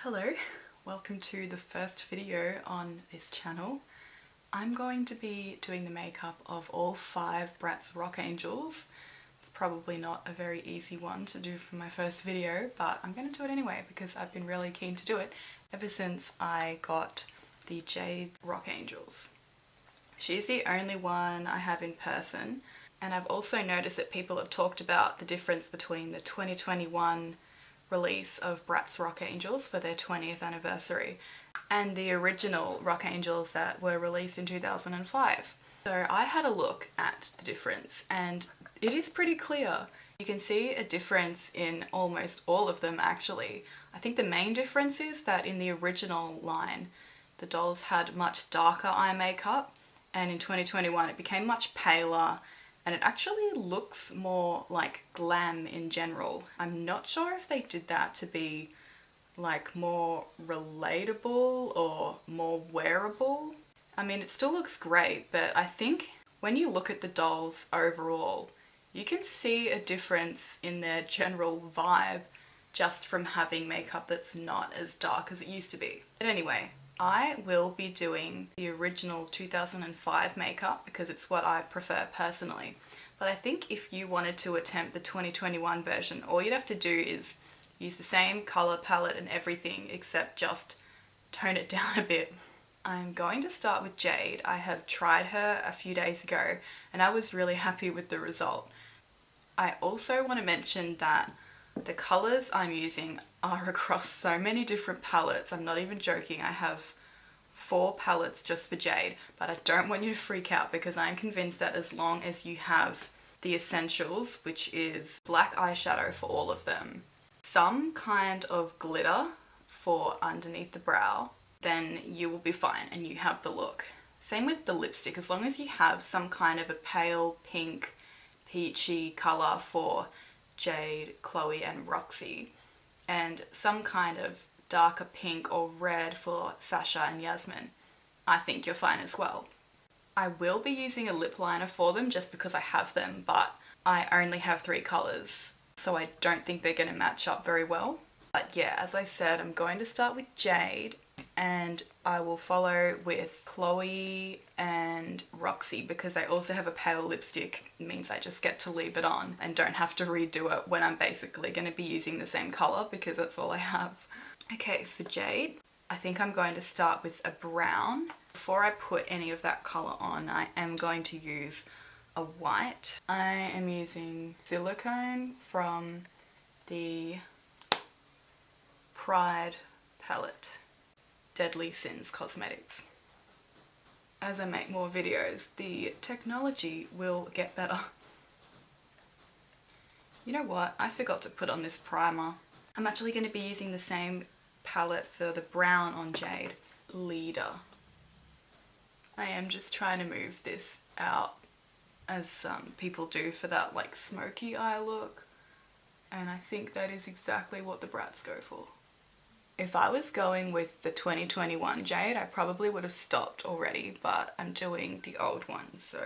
Hello, welcome to the first video on this channel. I'm going to be doing the makeup of all 5 Bratz Rock Angelz. It's probably not a very easy one to do for my first video, but I'm going to do it anyway because I've been really keen to do it ever since I got the Jade Rock Angelz. She's the only one I have in person, and I've also noticed that people have talked about the difference between the 2021 release of Bratz Rock Angelz for their 20th anniversary and the original Rock Angelz that were released in 2005. So I had a look at the difference and it is pretty clear. You can see a difference in almost all of them actually. I think the main difference is that in the original line the dolls had much darker eye makeup, and in 2021 it became much paler and it actually looks more like glam in general. I'm not sure if they did that to be like more relatable or more wearable. I mean, it still looks great, but I think when you look at the dolls overall, you can see a difference in their general vibe just from having makeup that's not as dark as it used to be. But anyway, I will be doing the original 2005 makeup because it's what I prefer personally. But I think if you wanted to attempt the 2021 version, all you'd have to do is use the same colour palette and everything except just tone it down a bit. I'm going to start with Jade. I have tried her a few days ago and I was really happy with the result. I also want to mention that the colours I'm using are across so many different palettes. I'm not even joking. I have 4 palettes just for Jade, but I don't want you to freak out because I'm convinced that as long as you have the essentials, which is black eyeshadow for all of them, some kind of glitter for underneath the brow, then you will be fine and you have the look. Same with the lipstick. As long as you have some kind of a pale pink, peachy colour for Jade, Cloe and Roxxi, and some kind of darker pink or red for Sasha and Yasmin, I think you're fine as well. I will be using a lip liner for them just because I have them, but I only have 3 colours, so I don't think they're going to match up very well. But yeah, as I said, I'm going to start with Jade and I will follow with Cloe and Roxxi because they also have a pale lipstick. It means I just get to leave it on and don't have to redo it when I'm basically going to be using the same colour because that's all I have. Okay, for Jade, I think I'm going to start with a brown. Before I put any of that colour on, I am going to use a white. I am using silicone from the Pride palette, Deadly Sins Cosmetics. As I make more videos, the technology will get better. You know what? I forgot to put on this primer. I'm actually going to be using the same palette for the brown on Jade, Leader. I am just trying to move this out as people do for that like smoky eye look, and I think that is exactly what the Bratz go for. If I was going with the 2021 Jade, I probably would have stopped already, but I'm doing the old one, so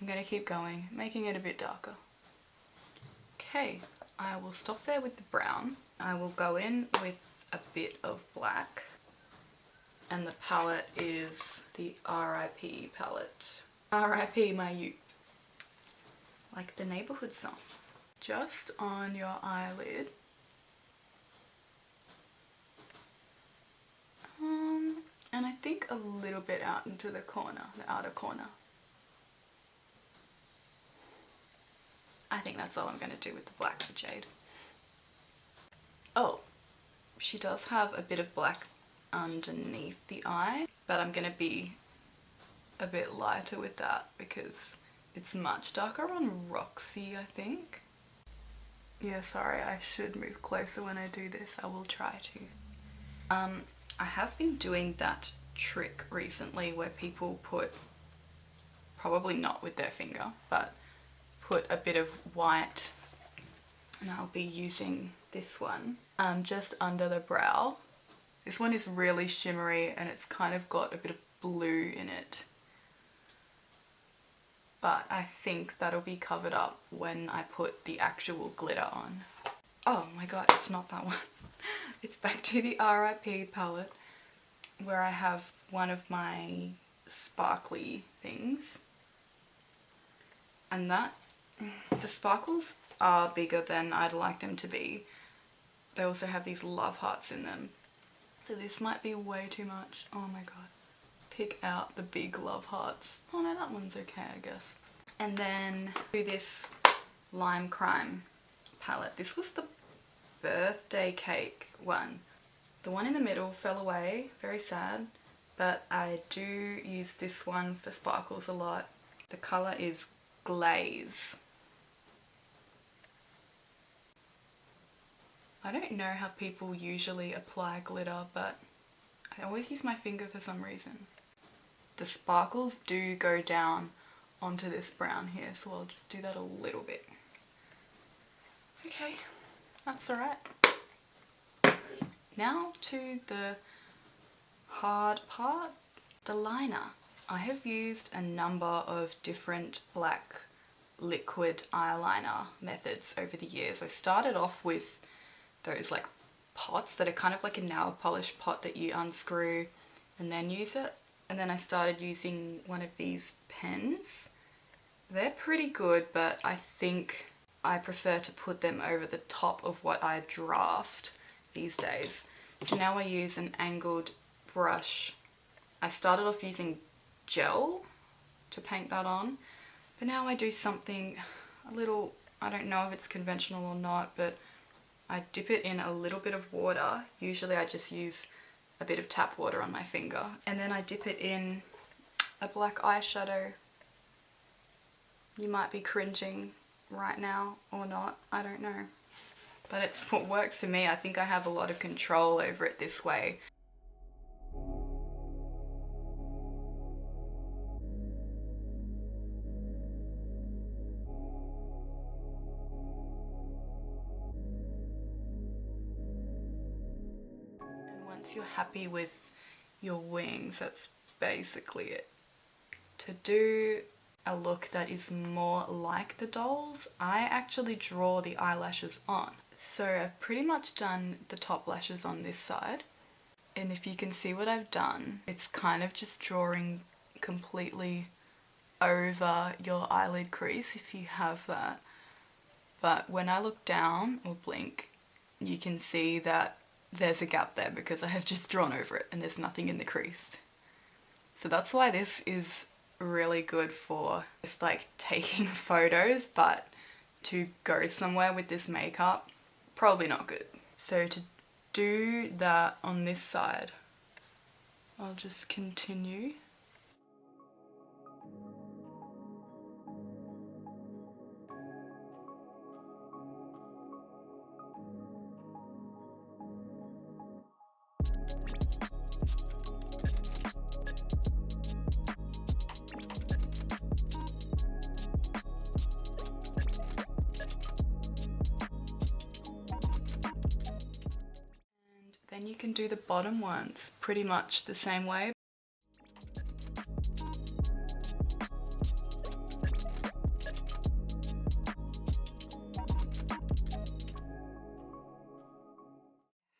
I'm going to keep going, making it a bit darker. Okay, I will stop there with the brown. I will go in with a bit of black, and the palette is the RIP palette. RIP my youth. Like the neighbourhood song. Just on your eyelid. And I think a little bit out into the corner, the outer corner. I think that's all I'm going to do with the black for Jade. Oh, she does have a bit of black underneath the eye, but I'm going to be a bit lighter with that because it's much darker on Roxxi, I think. Yeah, sorry, I should move closer when I do this. I will try to. I have been doing that trick recently where people put, probably not with their finger, but put a bit of white, and I'll be using this one just under the brow. This one is really shimmery and it's kind of got a bit of blue in it, but I think that'll be covered up when I put the actual glitter on. Oh my god, it's not that one. It's back to the RIP palette where I have one of my sparkly things. And that, the sparkles are bigger than I'd like them to be. They also have these love hearts in them. So this might be way too much. Oh my god. Pick out the big love hearts. Oh no, that one's okay, I guess. And then do this Lime Crime palette. This was the birthday cake one. The one in the middle fell away, very sad, but I do use this one for sparkles a lot. The colour is Glaze. I don't know how people usually apply glitter, but I always use my finger for some reason. The sparkles do go down onto this brown here, so I'll just do that a little bit. Okay, that's alright. Now to the hard part, the liner. I have used a number of different black liquid eyeliner methods over the years. I started off with those like pots that are kind of like a nail polish pot that you unscrew and then use it. And then I started using one of these pens. They're pretty good, but I think I prefer to put them over the top of what I draft these days. So now I use an angled brush. I started off using gel to paint that on, but now I do something a little, I don't know if it's conventional or not, but I dip it in a little bit of water. Usually I just use a bit of tap water on my finger, and then I dip it in a black eyeshadow. You might be cringing right now or not, I don't know. But it's what works for me. I think I have a lot of control over it this way. And once you're happy with your wings, that's basically it. To do a look that is more like the dolls, I actually draw the eyelashes on. So I've pretty much done the top lashes on this side, and if you can see what I've done, it's kind of just drawing completely over your eyelid crease if you have that. But when I look down or blink, you can see that there's a gap there because I have just drawn over it and there's nothing in the crease. So that's why this is really good for just like taking photos, but to go somewhere with this makeup, probably not good. So to do that on this side, I'll just continue. Then you can do the bottom ones pretty much the same way.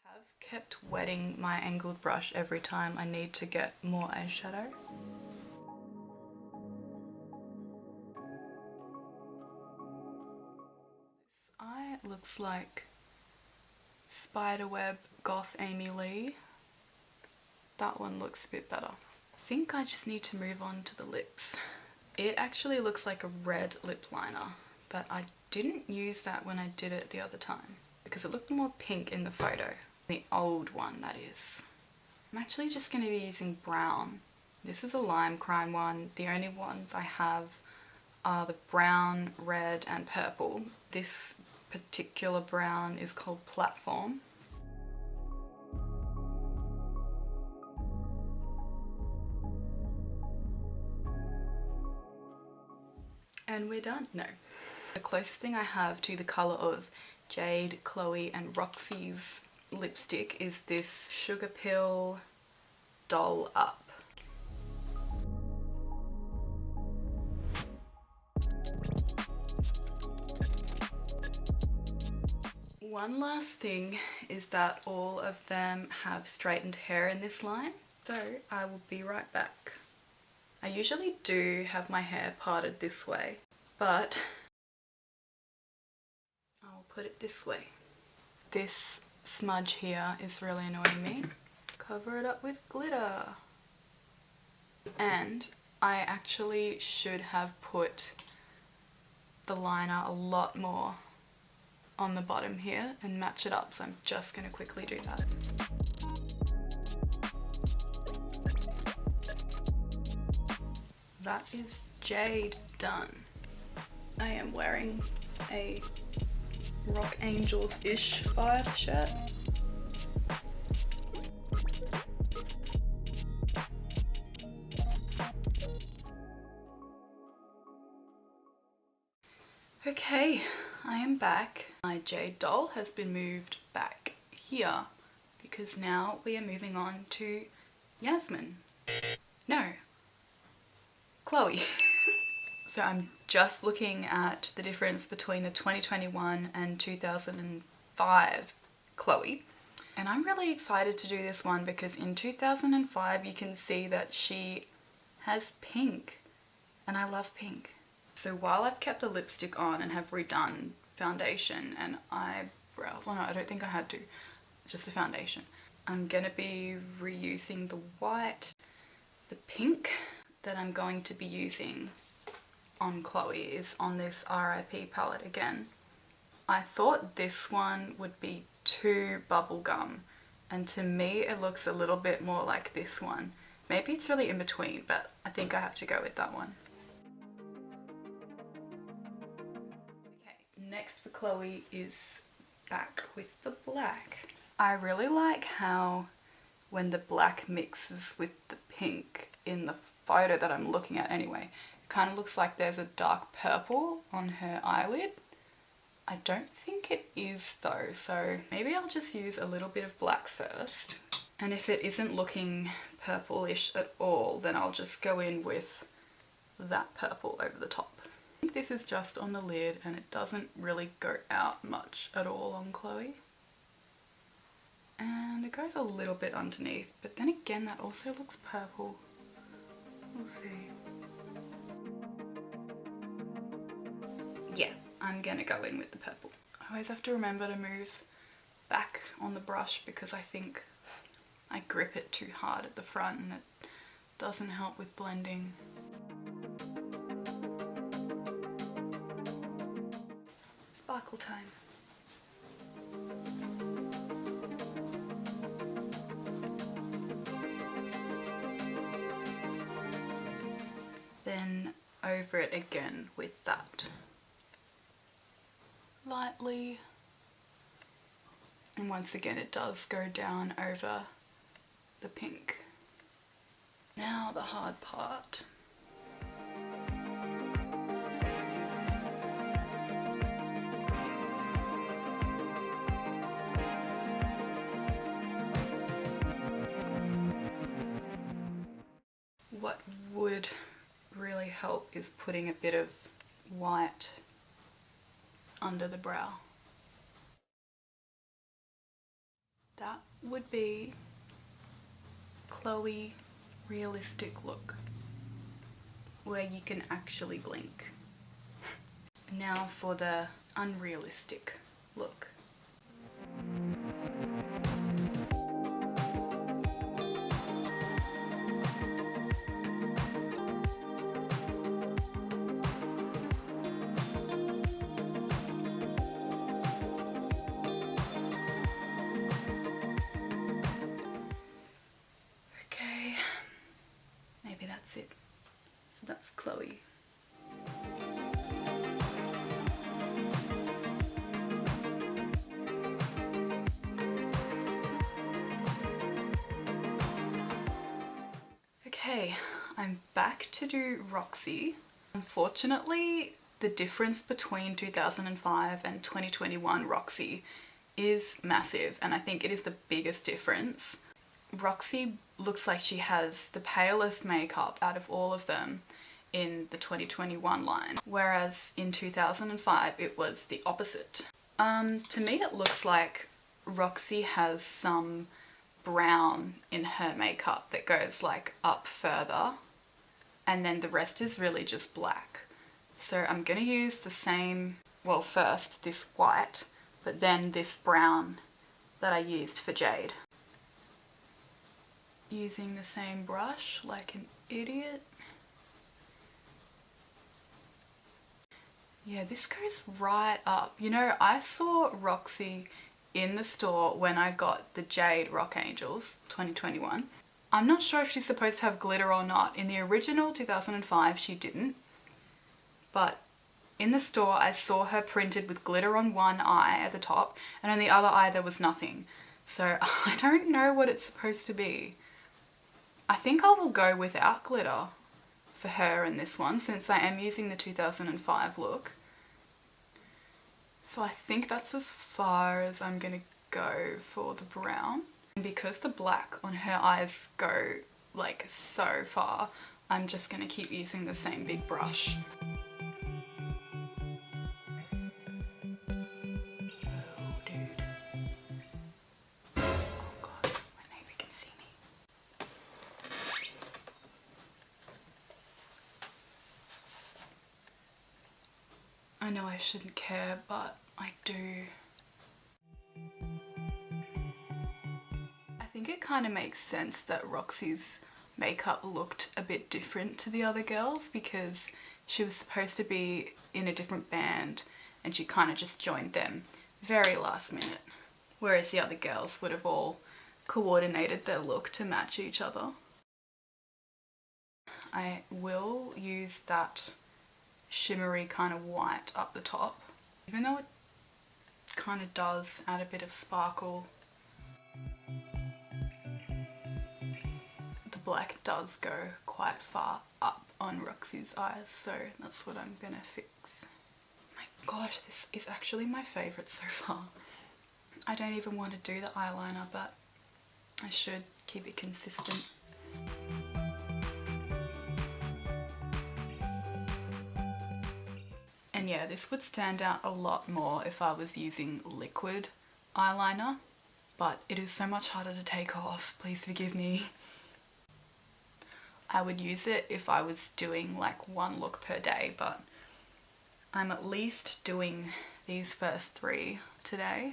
I've kept wetting my angled brush every time I need to get more eyeshadow. This eye looks like Spiderweb Goth Amy Lee. That one looks a bit better. I think I just need to move on to the lips. It actually looks like a red lip liner, but I didn't use that when I did it the other time because it looked more pink in the photo. The old one, that is. I'm actually just going to be using brown. This is a Lime Crime one. The only ones I have are the brown, red and purple. This particular brown is called Platform. And we're done. No. The closest thing I have to the colour of Jade, Cloe and Roxxi's lipstick is this Sugar Pill Doll Up. One last thing is that all of them have straightened hair in this line, so I will be right back. I usually do have my hair parted this way, but I'll put it this way. This smudge here is really annoying me. Cover it up with glitter. And I actually should have put the liner a lot more on the bottom here and match it up, so I'm just going to quickly do that. That is Jade done. I am wearing a Rock Angelz-ish vibe shirt. Okay, I am back. My Jade doll has been moved back here because now we are moving on to Yasmin. No, Chloe. So I'm just looking at the difference between the 2021 and 2005 Chloe. And I'm really excited to do this one because in 2005 you can see that she has pink, and I love pink. So while I've kept the lipstick on and have redone foundation and eyebrows, oh no, I don't think I had to, just the foundation, I'm gonna be reusing the white. The pink that I'm going to be using on Chloe is on this RIP palette again. I thought this one would be too bubblegum, and to me it looks a little bit more like this one. Maybe it's really in between, but I think I have to go with that one. Next for Chloe is back with the black. I really like how when the black mixes with the pink in the photo that I'm looking at anyway, it kind of looks like there's a dark purple on her eyelid. I don't think it is though, so maybe I'll just use a little bit of black first. And if it isn't looking purplish at all, then I'll just go in with that purple over the top. I think this is just on the lid and it doesn't really go out much at all on Chloe. And it goes a little bit underneath, but then again that also looks purple. We'll see. Yeah, I'm gonna go in with the purple. I always have to remember to move back on the brush because I think I grip it too hard at the front and it doesn't help with blending. Sparkle time. Then over it again with that. Lightly. And once again it does go down over the pink. Now the hard part. What would really help is putting a bit of white under the brow. That would be Chloe realistic look, where you can actually blink. Now for the unrealistic look. That's it. So that's Chloe. Okay, I'm back to do Roxxi. Unfortunately, the difference between 2005 and 2021 Roxxi is massive, and I think it is the biggest difference. Roxxi looks like she has the palest makeup out of all of them in the 2021 line, whereas in 2005 it was the opposite. To me it looks like Roxxi has some brown in her makeup that goes like up further, and then the rest is really just black. So I'm gonna use the same, well, first this white, but then this brown that I used for Jade. Using the same brush like an idiot. Yeah, this goes right up. You know, I saw Roxxi in the store when I got the Jade Rock Angelz 2021. I'm not sure if she's supposed to have glitter or not. In the original 2005 she didn't, but in the store I saw her printed with glitter on one eye at the top, and on the other eye there was nothing. So I don't know what it's supposed to be. I think I will go without glitter for her in this one, since I am using the 2005 look. So I think that's as far as I'm gonna go for the brown. And because the black on her eyes go like so far, I'm just gonna keep using the same big brush. Oh dude. Oh god, my neighbour can see me. I know I shouldn't care, but I do. I think it kind of makes sense that Roxy's makeup looked a bit different to the other girls, because she was supposed to be in a different band and she kind of just joined them very last minute, whereas the other girls would have all coordinated their look to match each other. I will use that shimmery kind of white up the top, even though it kind of does add a bit of sparkle. The black does go quite far up on Roxy's eyes, so that's what I'm gonna fix. My gosh, this is actually my favourite so far. I don't even want to do the eyeliner, but I should keep it consistent. And yeah, this would stand out a lot more if I was using liquid eyeliner, but it is so much harder to take off, please forgive me. I would use it if I was doing like one look per day, but I'm at least doing these first three today.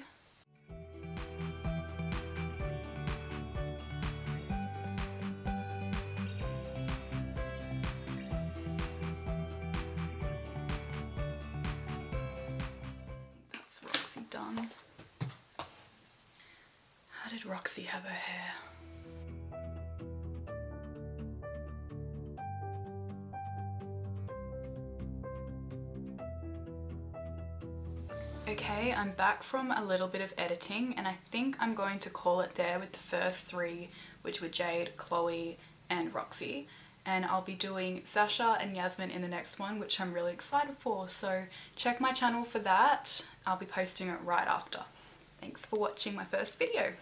That's Roxxi done. How did Roxxi have her hair? Okay, I'm back from a little bit of editing, and I think I'm going to call it there with the first three, which were Jade, Chloe and Roxxi. And I'll be doing Sasha and Yasmin in the next one, which I'm really excited for, so check my channel for that. I'll be posting it right after. Thanks for watching my first video.